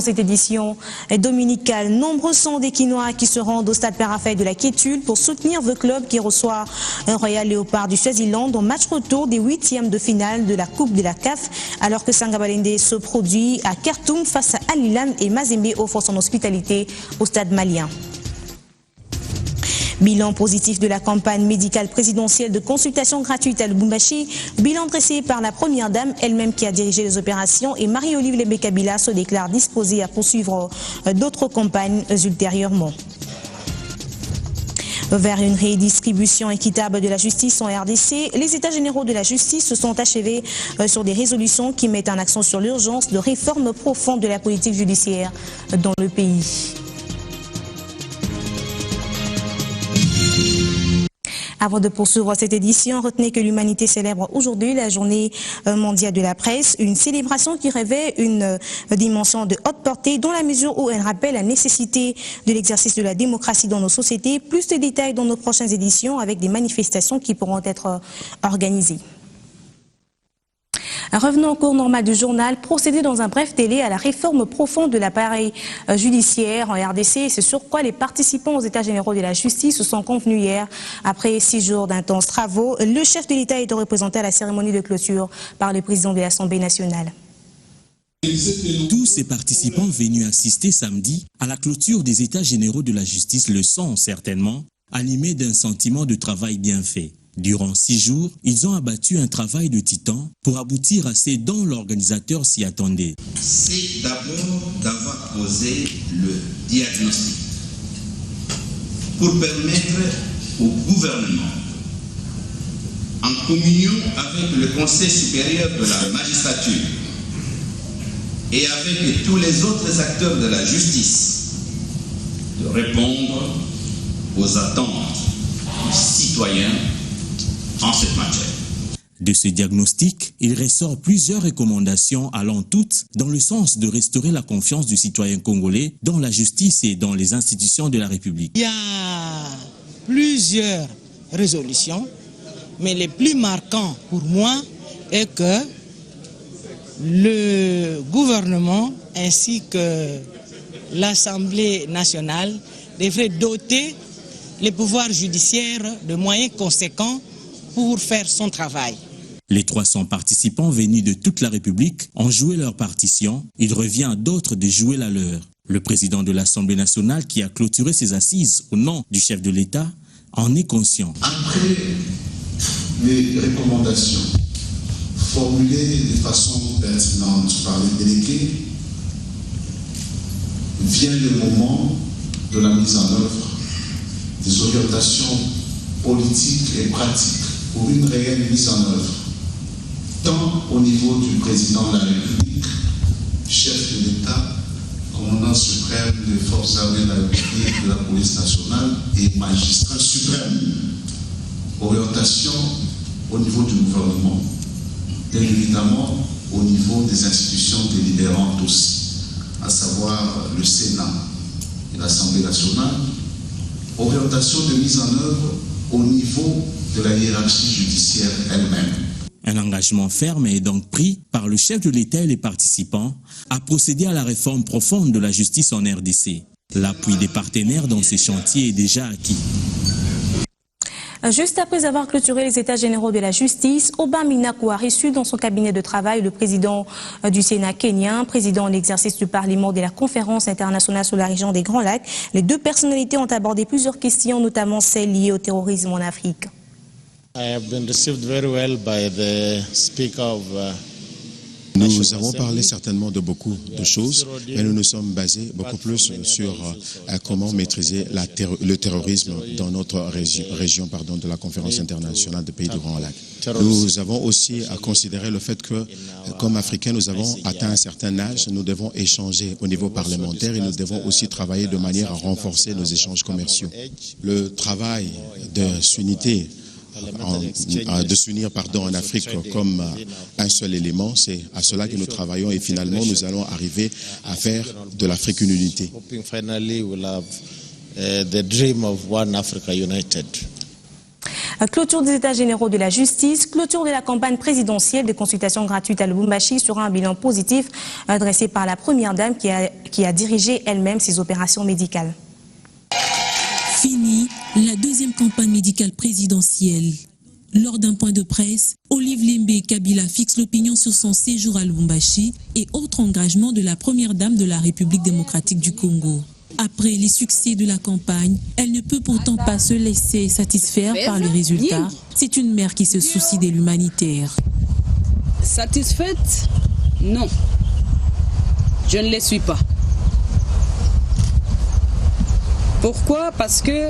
Cette édition dominicale, nombreux sont des Quinois qui se rendent au stade Père-Raphaël de la Kétul pour soutenir le club qui reçoit un Royal Léopard du Swaziland au match retour des 8e de finale de la Coupe de la CAF, alors que Sangabalende se produit à Khartoum face à Al Hilal et Mazembe offre son hospitalité au stade malien. Bilan positif de la campagne médicale présidentielle de consultation gratuite à Lubumbashi, bilan dressé par la première dame elle-même qui a dirigé les opérations, et Marie-Olive Lebé-Kabila se déclare disposée à poursuivre d'autres campagnes ultérieurement. Vers une redistribution équitable de la justice en RDC, les États généraux de la justice se sont achevés sur des résolutions qui mettent en accent sur l'urgence de réforme profonde de la politique judiciaire dans le pays. Avant de poursuivre cette édition, retenez que l'humanité célèbre aujourd'hui la journée mondiale de la presse, une célébration qui revêt une dimension de haute portée dans la mesure où elle rappelle la nécessité de l'exercice de la démocratie dans nos sociétés. Plus de détails dans nos prochaines éditions avec des manifestations qui pourront être organisées. Revenons au cours normal du journal, procéder dans un bref délai à la réforme profonde de l'appareil judiciaire en RDC. C'est sur quoi les participants aux États généraux de la justice se sont convenus hier. Après 6 jours d'intenses travaux, le chef de l'État est représenté à la cérémonie de clôture par le président de l'Assemblée nationale. Tous ces participants venus assister samedi à la clôture des États généraux de la justice le sont certainement animés d'un sentiment de travail bien fait. Durant 6 jours, ils ont abattu un travail de titan pour aboutir à ce dont l'organisateur s'y attendait. C'est d'abord d'avoir posé le diagnostic pour permettre au gouvernement, en communion avec le Conseil supérieur de la magistrature et avec tous les autres acteurs de la justice, de répondre aux attentes du citoyen en cette matière. De ce diagnostic, il ressort plusieurs recommandations allant toutes dans le sens de restaurer la confiance du citoyen congolais dans la justice et dans les institutions de la République. Il y a plusieurs résolutions, mais les plus marquants pour moi est que le gouvernement ainsi que l'Assemblée nationale devraient doter les pouvoirs judiciaires de moyens conséquents pour faire son travail. Les 300 participants venus de toute la République ont joué leur partition. Il revient à d'autres de jouer la leur. Le président de l'Assemblée nationale, qui a clôturé ses assises au nom du chef de l'État, en est conscient. Après les recommandations formulées de façon pertinente par les délégués, vient le moment de la mise en œuvre des orientations politiques et pratiques pour une réelle mise en œuvre, tant au niveau du président de la République, chef de l'État, commandant suprême des forces armées de la République, de la police nationale et magistrat suprême. Orientation au niveau du gouvernement, bien évidemment au niveau des institutions délibérantes aussi, à savoir le Sénat et l'Assemblée nationale. Orientation de mise en œuvre au niveau de la hiérarchie judiciaire elle-même. Un engagement ferme est donc pris par le chef de l'État et les participants à procéder à la réforme profonde de la justice en RDC. L'appui des partenaires dans ces chantiers est déjà acquis. Juste après avoir clôturé les États généraux de la justice, Oba Minaku a reçu dans son cabinet de travail le président du Sénat kenyan, président en exercice du Parlement de la Conférence internationale sur la région des Grands Lacs. Les deux personnalités ont abordé plusieurs questions, notamment celles liées au terrorisme en Afrique. Nous avons parlé certainement de beaucoup de choses, mais nous nous sommes basés beaucoup plus sur comment maîtriser le terrorisme dans notre région de la Conférence internationale des pays du Grand Lac. Nous avons aussi considéré le fait que, comme Africains, nous avons atteint un certain âge, nous devons échanger au niveau parlementaire et nous devons aussi travailler de manière à renforcer nos échanges commerciaux. Le travail de s'unité, de s'unir en Afrique comme un seul élément, c'est à cela que nous travaillons et finalement nous allons arriver à faire de l'Afrique une unité. Clôture des États généraux de la justice, clôture de la campagne présidentielle de consultation gratuite à Lubumbashi sera un bilan positif dressé par la première dame qui a dirigé elle-même ses opérations médicales. Fini la deuxième campagne médicale présidentielle. Lors d'un point de presse, Olive Lembe Kabila fixe l'opinion sur son séjour à Lubumbashi et autres engagements de la première dame de la République démocratique du Congo. Après les succès de la campagne, elle ne peut pourtant pas se laisser satisfaire par les résultats. C'est une mère qui se soucie de l'humanitaire. Satisfaite? Non. Je ne les suis pas. Pourquoi? Parce que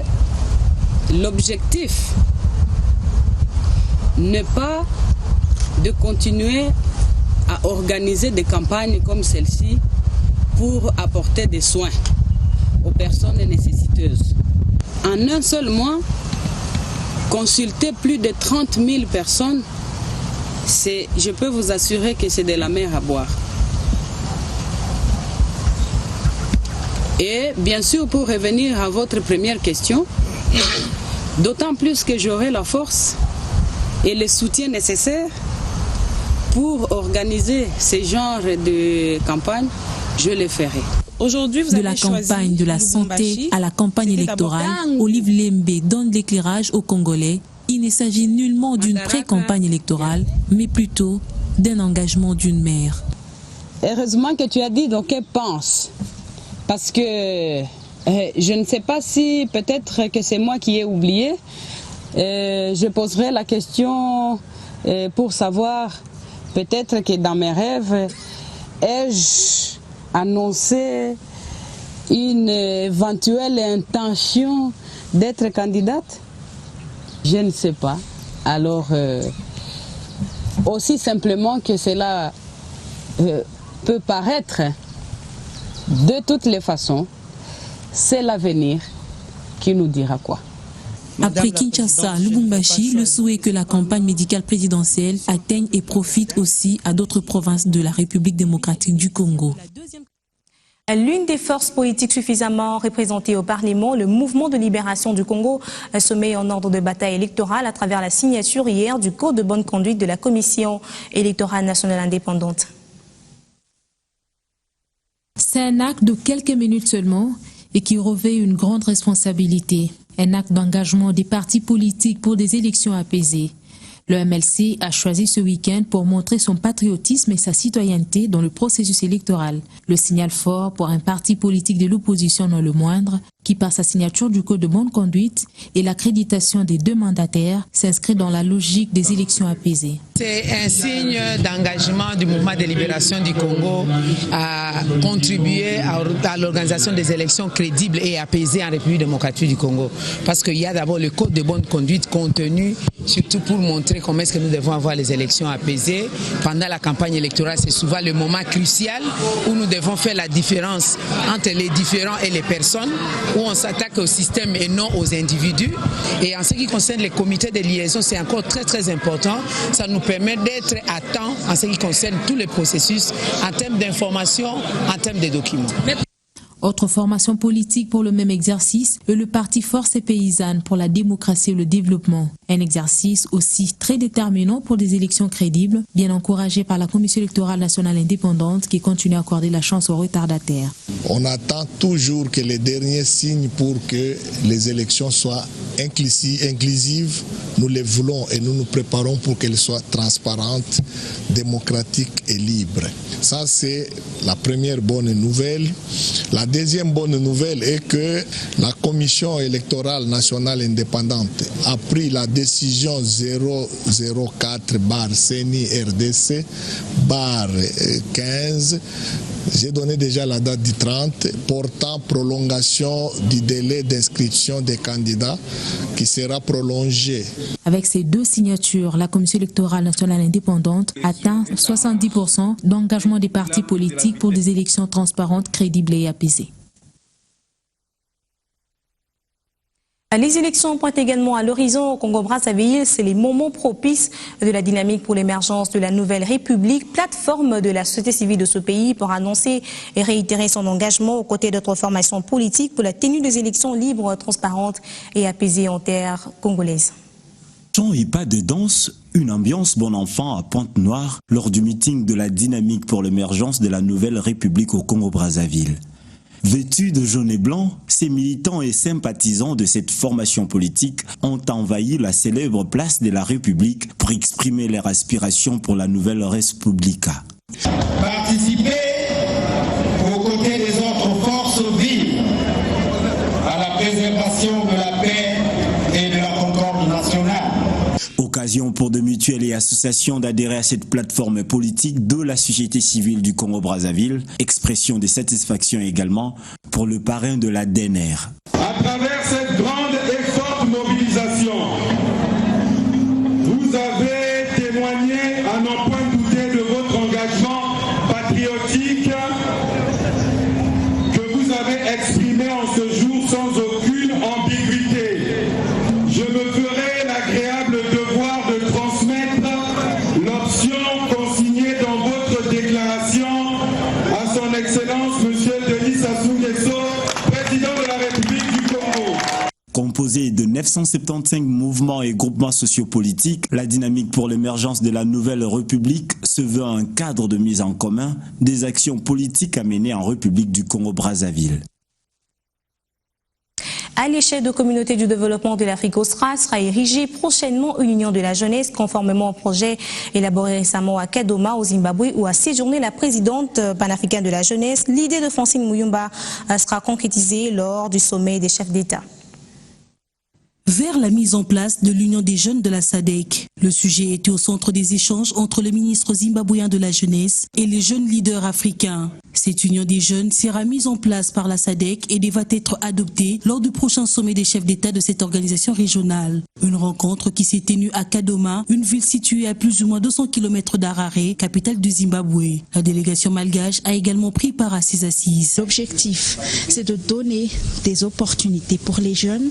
l'objectif n'est pas de continuer à organiser des campagnes comme celle-ci pour apporter des soins aux personnes nécessiteuses. En un seul mois, consulter plus de 30 000 personnes, je peux vous assurer que c'est de la mer à boire. Et bien sûr, pour revenir à votre première question, d'autant plus que j'aurai la force et le soutien nécessaire pour organiser ce genre de campagne, je le ferai. Aujourd'hui, de la campagne de la santé à la campagne électorale, Olive Lembe donne l'éclairage aux Congolais. Il ne s'agit nullement d'une pré-campagne électorale, mais plutôt d'un engagement d'une mère. Heureusement que tu as dit donc qu'elle pense. Parce que je ne sais pas si peut-être que c'est moi qui ai oublié. Je poserai la question pour savoir peut-être que dans mes rêves, ai-je annoncé une éventuelle intention d'être candidate? Je ne sais pas. Alors, aussi simplement que cela peut paraître, de toutes les façons, c'est l'avenir qui nous dira quoi. Après Kinshasa, Lubumbashi, le souhait que la campagne médicale présidentielle atteigne et profite aussi à d'autres provinces de la République démocratique du Congo. L'une des forces politiques suffisamment représentées au Parlement, le mouvement de libération du Congo, se met en ordre de bataille électorale à travers la signature hier du Code de bonne conduite de la Commission électorale nationale indépendante. C'est un acte de quelques minutes seulement et qui revêt une grande responsabilité. Un acte d'engagement des partis politiques pour des élections apaisées. Le MLC a choisi ce week-end pour montrer son patriotisme et sa citoyenneté dans le processus électoral. Le signal fort pour un parti politique de l'opposition non le moindre, qui par sa signature du Code de bonne conduite et l'accréditation des deux mandataires s'inscrit dans la logique des élections apaisées. C'est un signe d'engagement du mouvement de libération du Congo à contribuer à l'organisation des élections crédibles et apaisées en République démocratique du Congo. Parce qu'il y a d'abord le Code de bonne conduite contenu, surtout pour montrer comment est-ce que nous devons avoir les élections apaisées. Pendant la campagne électorale, c'est souvent le moment crucial où nous devons faire la différence entre les différents et les personnes, où on s'attaque au système et non aux individus. Et en ce qui concerne les comités de liaison, c'est encore très très important. Ça nous permet d'être à temps en ce qui concerne tous les processus, en termes d'information, en termes de documents. Autre formation politique pour le même exercice, le parti Force paysanne pour la démocratie et le développement. Un exercice aussi très déterminant pour des élections crédibles, bien encouragé par la Commission électorale nationale indépendante qui continue à accorder la chance aux retardataires. On attend toujours que les derniers signes pour que les élections soient inclusives. Nous les voulons et nous nous préparons pour qu'elles soient transparentes, démocratiques et libres. Ça, c'est la première bonne nouvelle. La deuxième bonne nouvelle est que la Commission électorale nationale indépendante a pris la décision 004/CENI-RDC/15. J'ai donné déjà la date du 30 portant prolongation du délai d'inscription des candidats qui sera prolongé. Avec ces deux signatures, la Commission électorale nationale indépendante atteint 70% d'engagement des partis politiques pour des élections transparentes, crédibles et apaisées. Les élections pointent également à l'horizon au Congo-Brazzaville. C'est les moments propices de la dynamique pour l'émergence de la nouvelle République, plateforme de la société civile de ce pays pour annoncer et réitérer son engagement aux côtés d'autres formations politiques pour la tenue des élections libres, transparentes et apaisées en terre congolaise. Chant et pas de danse, une ambiance bon enfant à Pointe-Noire lors du meeting de la dynamique pour l'émergence de la nouvelle République au Congo-Brazzaville. Vêtus de jaune et blanc, ces militants et sympathisants de cette formation politique ont envahi la célèbre place de la République pour exprimer leurs aspirations pour la nouvelle Respublica. Participer aux côtés des autres forces vives à la préservation de la paix et de la concorde nationale. Occasion pour de mutuelles et associations d'adhérer à cette plateforme politique de la société civile du Congo-Brazzaville. Expression de satisfaction également pour le parrain de la DNR. À travers cette grande et forte mobilisation, vous avez témoigné à n'en point douter de votre engagement patriotique que vous avez exprimé en ce jour sans aucune ambiguïté. Je me ferai l'agréable devoir de transmettre l'option consignée dans votre déclaration à son Excellence Monsieur Denis Sassou Nguesso, président de la République du Congo. Composée de 975 mouvements et groupements sociopolitiques, la dynamique pour l'émergence de la nouvelle République se veut un cadre de mise en commun des actions politiques à mener en République du Congo-Brazzaville. À l'échelle de communauté du développement de l'Afrique australe sera érigée prochainement une union de la jeunesse conformément au projet élaboré récemment à Kadoma au Zimbabwe où a séjourné la présidente panafricaine de la jeunesse. L'idée de Francine Muyumba sera concrétisée lors du sommet des chefs d'État. Vers la mise en place de l'Union des jeunes de la SADC. Le sujet était au centre des échanges entre le ministre zimbabwéen de la jeunesse et les jeunes leaders africains. Cette union des jeunes sera mise en place par la SADC et devra être adoptée lors du prochain sommet des chefs d'État de cette organisation régionale. Une rencontre qui s'est tenue à Kadoma, une ville située à plus ou moins 200 km d'Harare, capitale du Zimbabwe. La délégation malgache a également pris part à ces assises. L'objectif, c'est de donner des opportunités pour les jeunes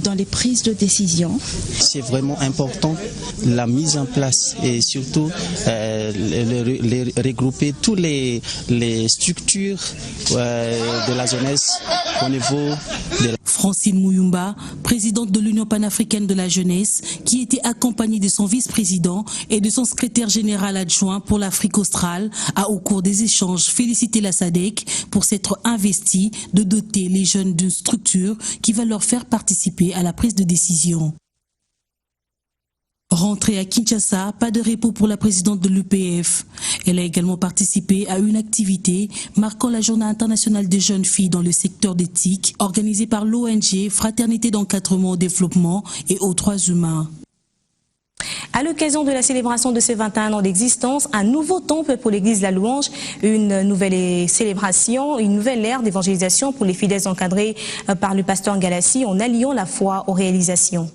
dans les prises de décision. C'est vraiment important la mise en place et surtout regrouper tous les structures de la jeunesse au niveau de la... Francine Muyumba, présidente de l'Union panafricaine de la jeunesse, qui était accompagnée de son vice-président et de son secrétaire général adjoint pour l'Afrique australe, a au cours des échanges félicité la SADC pour s'être investie de doter les jeunes d'une structure qui va leur faire participer à la prise de décision. Rentrée à Kinshasa, pas de repos pour la présidente de l'UPF. Elle a également participé à une activité marquant la Journée internationale des jeunes filles dans le secteur d'éthique, organisée par l'ONG Fraternité d'encadrement au développement et aux droits humains. À l'occasion de la célébration de ses 21 ans d'existence, un nouveau temple pour l'église La Louange, une nouvelle célébration, une nouvelle ère d'évangélisation pour les fidèles encadrés par le pasteur Ngalassi en alliant la foi aux réalisations.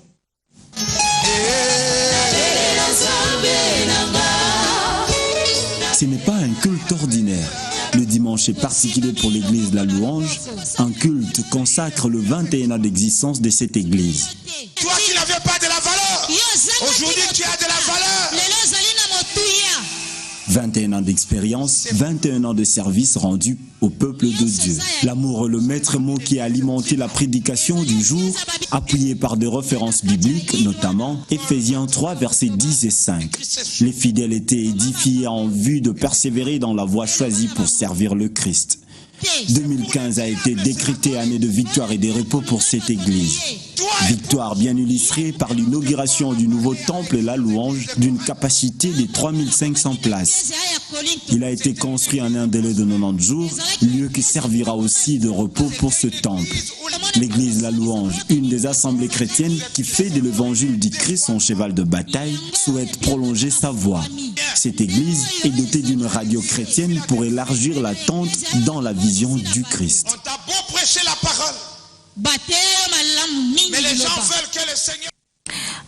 Ce n'est pas un culte ordinaire. Le dimanche est particulier pour l'église La Louange. Un culte consacre le 21 ans d'existence de cette église. Toi qui n'avais pas de la valeur, aujourd'hui tu as de la valeur. 21 ans d'expérience, 21 ans de service rendu au peuple de Dieu. L'amour est le maître mot qui a alimenté la prédication du jour, appuyé par des références bibliques, notamment Éphésiens 3, versets 10 et 5. Les fidèles étaient édifiés en vue de persévérer dans la voie choisie pour servir le Christ. 2015 a été décrétée année de victoire et de repos pour cette église. Victoire bien illustrée par l'inauguration du nouveau temple La Louange d'une capacité de 3500 places. Il a été construit en un délai de 90 jours, lieu qui servira aussi de repos pour ce temple. L'église La Louange, une des assemblées chrétiennes qui fait de l'évangile du Christ son cheval de bataille, souhaite prolonger sa voie. Cette église est dotée d'une radio chrétienne pour élargir l'attente dans la vision du Christ. On t'a beau prêcher la parole, mais les gens veulent que le Seigneur...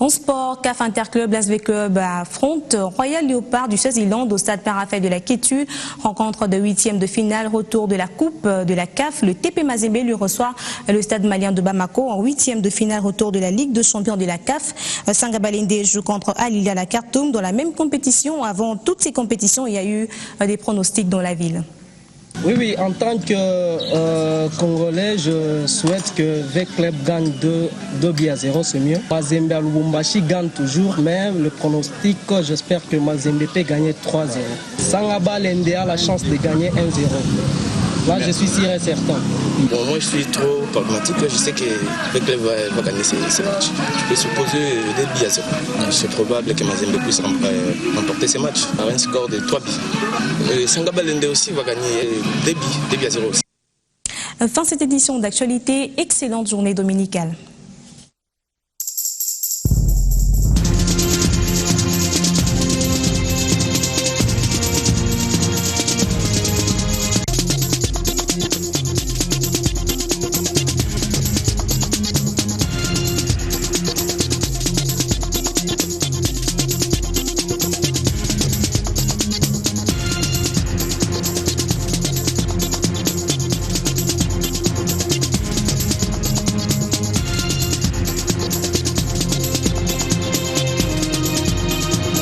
En sport, CAF Interclub, l'ASV Club affronte Royal Léopard du Swaziland au stade Parafait de la Kétu. Rencontre de 8e de finale, retour de la Coupe de la CAF. Le TP Mazembe lui reçoit le stade malien de Bamako en 8e de finale, retour de la Ligue de champions de la CAF. Sangabalende joue contre Al Hilal à Khartoum dans la même compétition. Avant toutes ces compétitions, il y a eu des pronostics dans la ville. Oui, en tant que Congolais, je souhaite que V-Club gagne 2-0, c'est mieux. Mazembe à Lubumbashi gagne toujours, mais le pronostic, j'espère que Mazembe peut gagner 3-0. Sangaba Lende a la chance de gagner 1-0. Là, je suis sûr et certain. Bon, moi, je suis trop pragmatique. Je sais que V-Club va gagner ces matchs. Je peux supposer 2-0. C'est probable que Mazembe puisse remporter ces matchs par un score de 3 buts. Sangaba Lende aussi va gagner 2-0 aussi. Fin de cette édition d'actualité. Excellente journée dominicale.